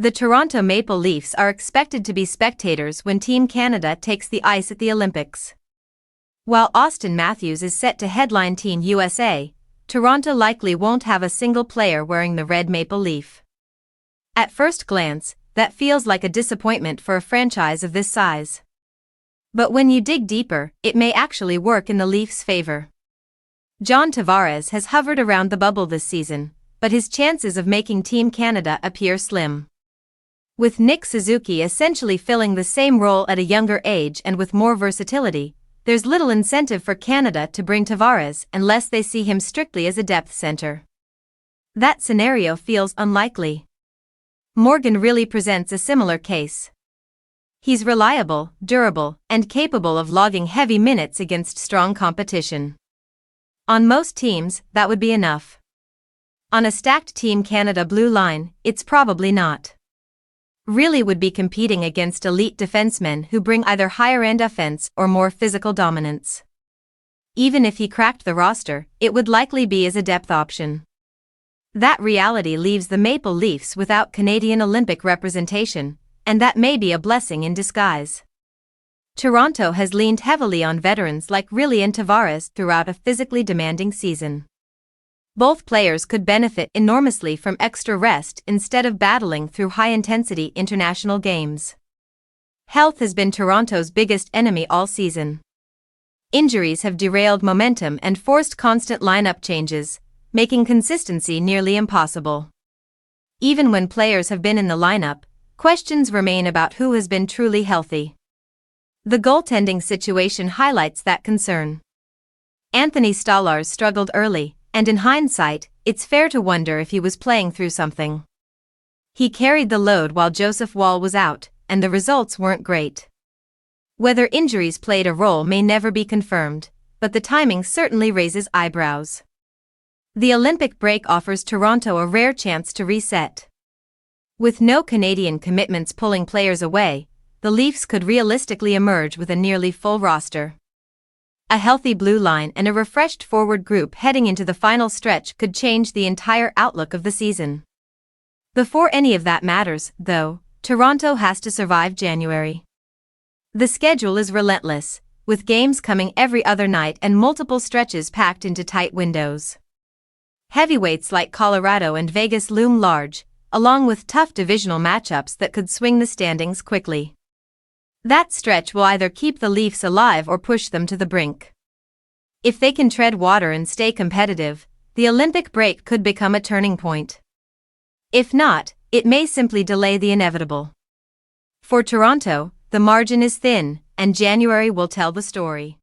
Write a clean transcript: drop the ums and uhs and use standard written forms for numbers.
The Toronto Maple Leafs are expected to be spectators when Team Canada takes the ice at the Olympics. While Auston Matthews is set to headline Team USA, Toronto likely won't have a single player wearing the red maple leaf. At first glance, that feels like a disappointment for a franchise of this size. But when you dig deeper, it may actually work in the Leafs' favor. John Tavares has hovered around the bubble this season, but his chances of making Team Canada appear slim. With Nick Suzuki essentially filling the same role at a younger age and with more versatility, there's little incentive for Canada to bring Tavares unless they see him strictly as a depth center. That scenario feels unlikely. Morgan Rielly presents a similar case. He's reliable, durable, and capable of logging heavy minutes against strong competition. On most teams, that would be enough. On a stacked Team Canada blue line, it's probably not. Rielly would be competing against elite defensemen who bring either higher-end offense or more physical dominance. Even if he cracked the roster, it would likely be as a depth option. That reality leaves the Maple Leafs without Canadian Olympic representation, and that may be a blessing in disguise. Toronto has leaned heavily on veterans like Rielly and Tavares throughout a physically demanding season. Both players could benefit enormously from extra rest instead of battling through high-intensity international games. Health has been Toronto's biggest enemy all season. Injuries have derailed momentum and forced constant lineup changes, making consistency nearly impossible. Even when players have been in the lineup, questions remain about who has been truly healthy. The goaltending situation highlights that concern. Anthony Stolarz struggled early, and in hindsight, it's fair to wonder if he was playing through something. He carried the load while Joseph Woll was out, and the results weren't great. Whether injuries played a role may never be confirmed, but the timing certainly raises eyebrows. The Olympic break offers Toronto a rare chance to reset. With no Canadian commitments pulling players away, the Leafs could realistically emerge with a nearly full roster. A healthy blue line and a refreshed forward group heading into the final stretch could change the entire outlook of the season. Before any of that matters, though, Toronto has to survive January. The schedule is relentless, with games coming every other night and multiple stretches packed into tight windows. Heavyweights like Colorado and Vegas loom large, along with tough divisional matchups that could swing the standings quickly. That stretch will either keep the Leafs alive or push them to the brink. If they can tread water and stay competitive, the Olympic break could become a turning point. If not, it may simply delay the inevitable. For Toronto, the margin is thin, and January will tell the story.